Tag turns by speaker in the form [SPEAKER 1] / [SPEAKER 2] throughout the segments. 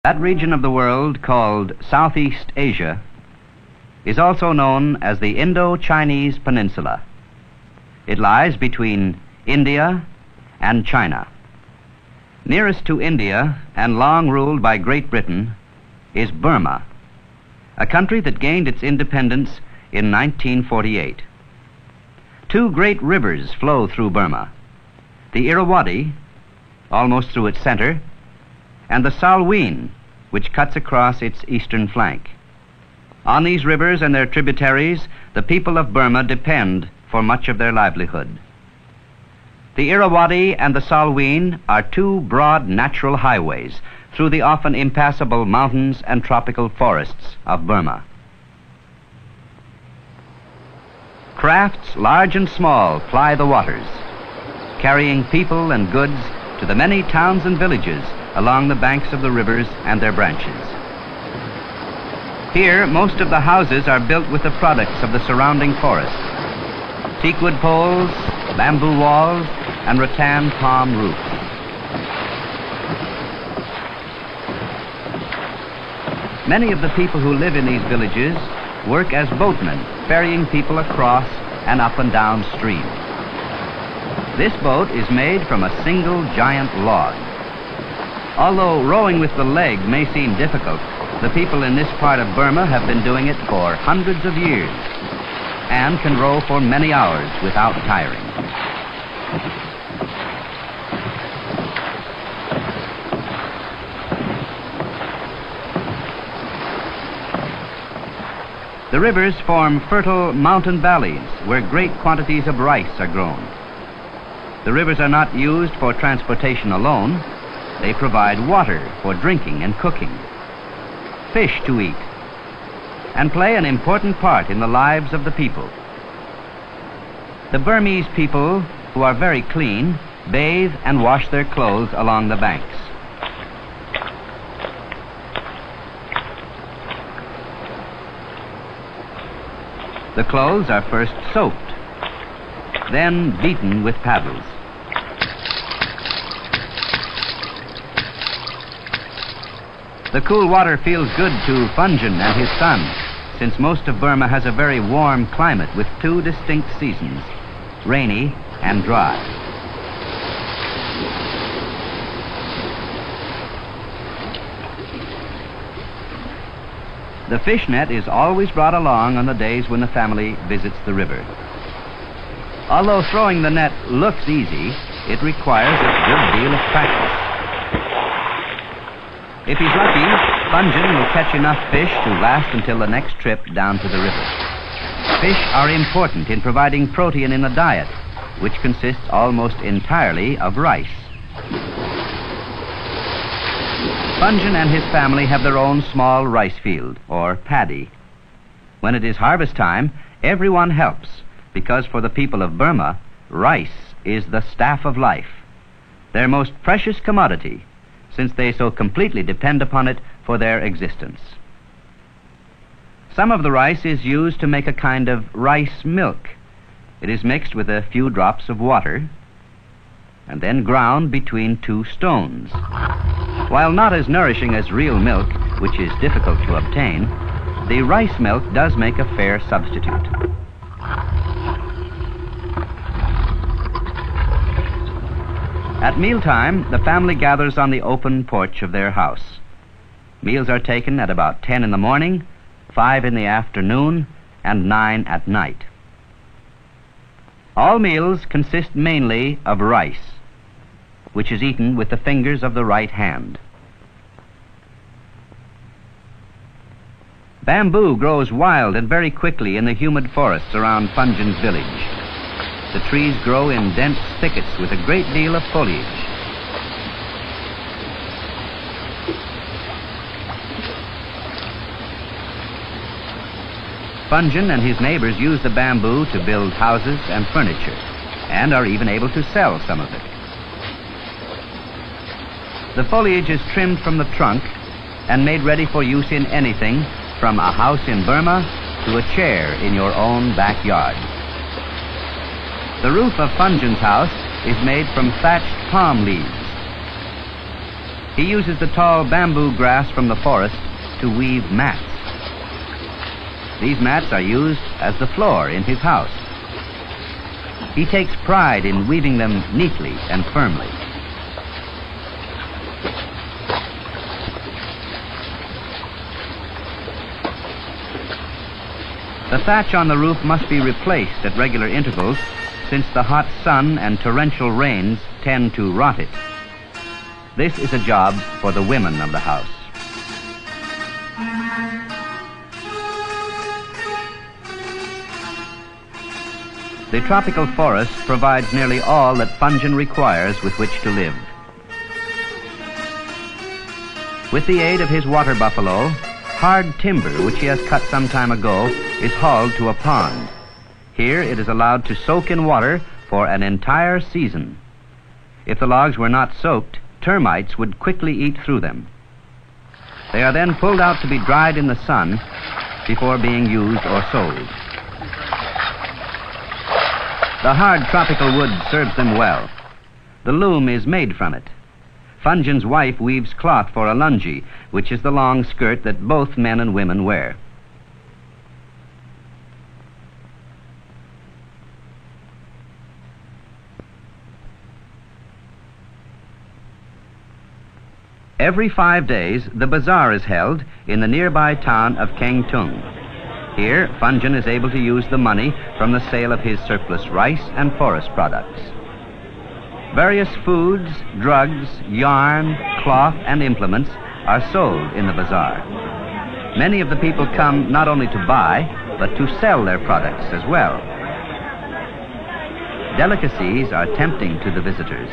[SPEAKER 1] That region of the world called Southeast Asia is also known as the Indo-Chinese Peninsula. It lies between India and China. Nearest to India and long ruled by Great Britain is Burma, a country that gained its independence in 1948. Two great rivers flow through Burma, the Irrawaddy, almost through its center, and the Salween, which cuts across its eastern flank. On these rivers and their tributaries, the people of Burma depend for much of their livelihood. The Irrawaddy and the Salween are two broad natural highways through the often impassable mountains and tropical forests of Burma. Crafts large and small ply the waters, carrying people and goods to the many towns and villages along the banks of the rivers and their branches. Here, most of the houses are built with the products of the surrounding forest: teakwood poles, bamboo walls, and rattan palm roofs. Many of the people who live in these villages work as boatmen, ferrying people across and up and down stream. This boat is made from a single giant log. Although rowing with the leg may seem difficult, the people in this part of Burma have been doing it for hundreds of years and can row for many hours without tiring. The rivers form fertile mountain valleys where great quantities of rice are grown. The rivers are not used for transportation alone. They provide water for drinking and cooking, fish to eat, and play an important part in the lives of the people. The Burmese people, who are very clean, bathe and wash their clothes along the banks. The clothes are first soaked, then beaten with paddles. The cool water feels good to Funjin and his son, since most of Burma has a very warm climate with two distinct seasons, rainy and dry. The fish net is always brought along on the days when the family visits the river. Although throwing the net looks easy, it requires a good deal of practice. If he's lucky, Funjin will catch enough fish to last until the next trip down to the river. Fish are important in providing protein in the diet, which consists almost entirely of rice. Funjin and his family have their own small rice field, or paddy. When it is harvest time, everyone helps, because for the people of Burma, rice is the staff of life, their most precious commodity, since they so completely depend upon it for their existence. Some of the rice is used to make a kind of rice milk. It is mixed with a few drops of water and then ground between two stones. While not as nourishing as real milk, which is difficult to obtain, the rice milk does make a fair substitute. At mealtime, the family gathers on the open porch of their house. Meals are taken at about 10 in the morning, 5 in the afternoon, and 9 at night. All meals consist mainly of rice, which is eaten with the fingers of the right hand. Bamboo grows wild and very quickly in the humid forests around Funjin's village. The trees grow in dense thickets with a great deal of foliage. Funjin and his neighbors use the bamboo to build houses and furniture, and are even able to sell some of it. The foliage is trimmed from the trunk and made ready for use in anything from a house in Burma to a chair in your own backyard. The roof of Funjin's house is made from thatched palm leaves. He uses the tall bamboo grass from the forest to weave mats. These mats are used as the floor in his house. He takes pride in weaving them neatly and firmly. The thatch on the roof must be replaced at regular intervals, since the hot sun and torrential rains tend to rot it. This is a job for the women of the house. The tropical forest provides nearly all that Funjin requires with which to live. With the aid of his water buffalo, hard timber, which he has cut some time ago, is hauled to a pond. Here it is allowed to soak in water for an entire season. If the logs were not soaked, termites would quickly eat through them. They are then pulled out to be dried in the sun before being used or sold. The hard tropical wood serves them well. The loom is made from it. Funjin's wife weaves cloth for a lungi, which is the long skirt that both men and women wear. Every 5 days, the bazaar is held in the nearby town of Kengtung. Here, Funjin is able to use the money from the sale of his surplus rice and forest products. Various foods, drugs, yarn, cloth, and implements are sold in the bazaar. Many of the people come not only to buy, but to sell their products as well. Delicacies are tempting to the visitors.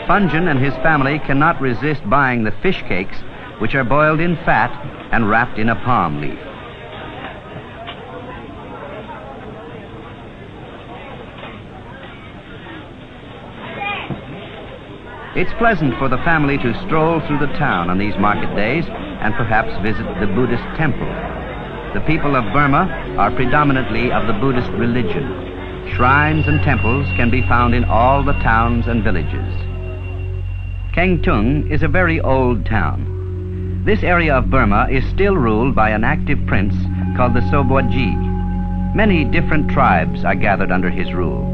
[SPEAKER 1] Funjin and his family cannot resist buying the fish cakes, which are boiled in fat and wrapped in a palm leaf. It's pleasant for the family to stroll through the town on these market days and perhaps visit the Buddhist temple. The people of Burma are predominantly of the Buddhist religion. Shrines and temples can be found in all the towns and villages. Kengtung is a very old town. This area of Burma is still ruled by an active prince called the Sobodji. Many different tribes are gathered under his rule.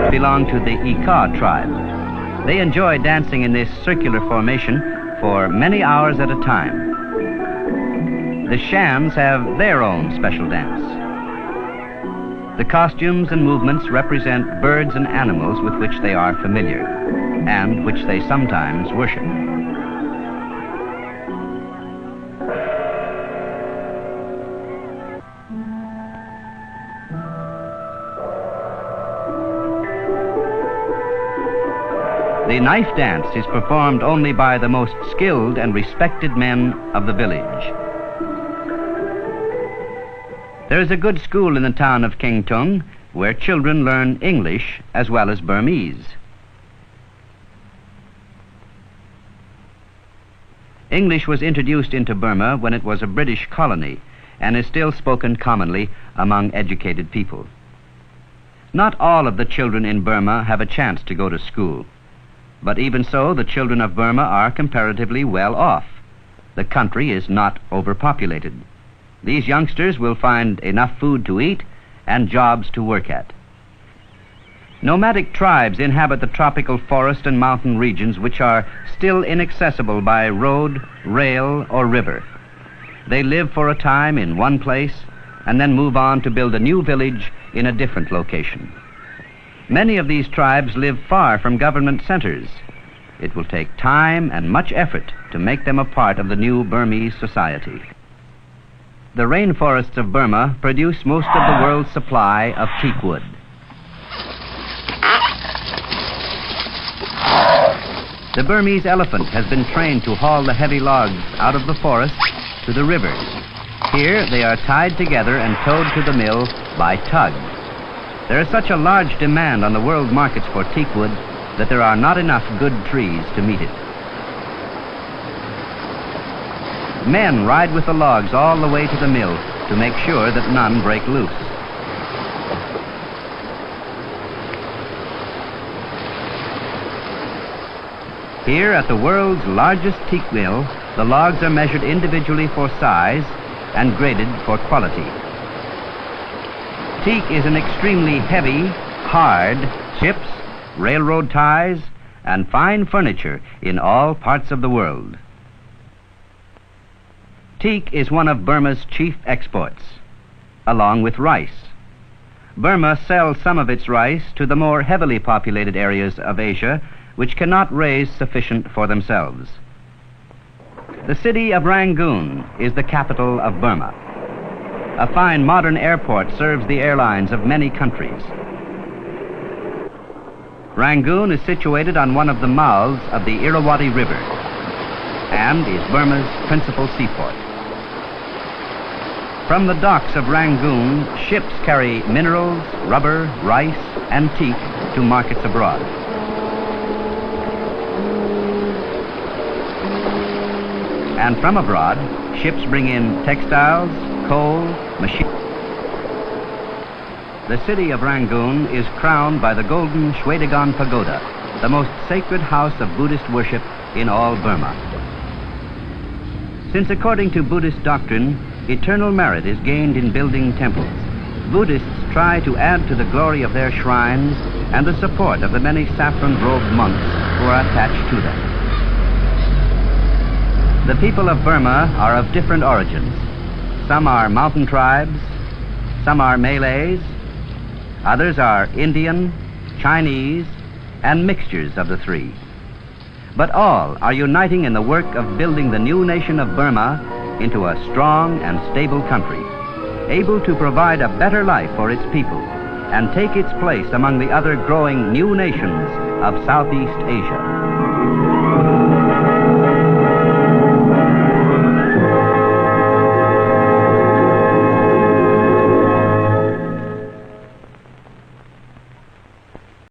[SPEAKER 1] Belong to the Ika tribe. They enjoy dancing in this circular formation for many hours at a time. The Shans have their own special dance. The costumes and movements represent birds and animals with which they are familiar and which they sometimes worship. The knife dance is performed only by the most skilled and respected men of the village. There is a good school in the town of Kengtung where children learn English as well as Burmese. English was introduced into Burma when it was a British colony and is still spoken commonly among educated people. Not all of the children in Burma have a chance to go to school. But even so, the children of Burma are comparatively well off. The country is not overpopulated. These youngsters will find enough food to eat and jobs to work at. Nomadic tribes inhabit the tropical forest and mountain regions which are still inaccessible by road, rail, or river. They live for a time in one place and then move on to build a new village in a different location. Many of these tribes live far from government centers. It will take time and much effort to make them a part of the new Burmese society. The rainforests of Burma produce most of the world's supply of teak wood. The Burmese elephant has been trained to haul the heavy logs out of the forest to the rivers. Here they are tied together and towed to the mill by tug. There is such a large demand on the world markets for teak wood that there are not enough good trees to meet it. Men ride with the logs all the way to the mill to make sure that none break loose. Here at the world's largest teak mill, the logs are measured individually for size and graded for quality. Teak is an extremely heavy, hard, ships, railroad ties, and fine furniture in all parts of the world. Teak is one of Burma's chief exports, along with rice. Burma sells some of its rice to the more heavily populated areas of Asia, which cannot raise sufficient for themselves. The city of Rangoon is the capital of Burma. A fine modern airport serves the airlines of many countries. Rangoon is situated on one of the mouths of the Irrawaddy River and is Burma's principal seaport. From the docks of Rangoon, ships carry minerals, rubber, rice, and teak to markets abroad. And from abroad, ships bring in textiles, coal, machines. The city of Rangoon is crowned by the golden Shwedagon Pagoda, the most sacred house of Buddhist worship in all Burma. Since according to Buddhist doctrine, eternal merit is gained in building temples, Buddhists try to add to the glory of their shrines and the support of the many saffron-robed monks who are attached to them. The people of Burma are of different origins. Some are mountain tribes, some are Malays, others are Indian, Chinese, and mixtures of the three. But all are uniting in the work of building the new nation of Burma into a strong and stable country, able to provide a better life for its people and take its place among the other growing new nations of Southeast Asia.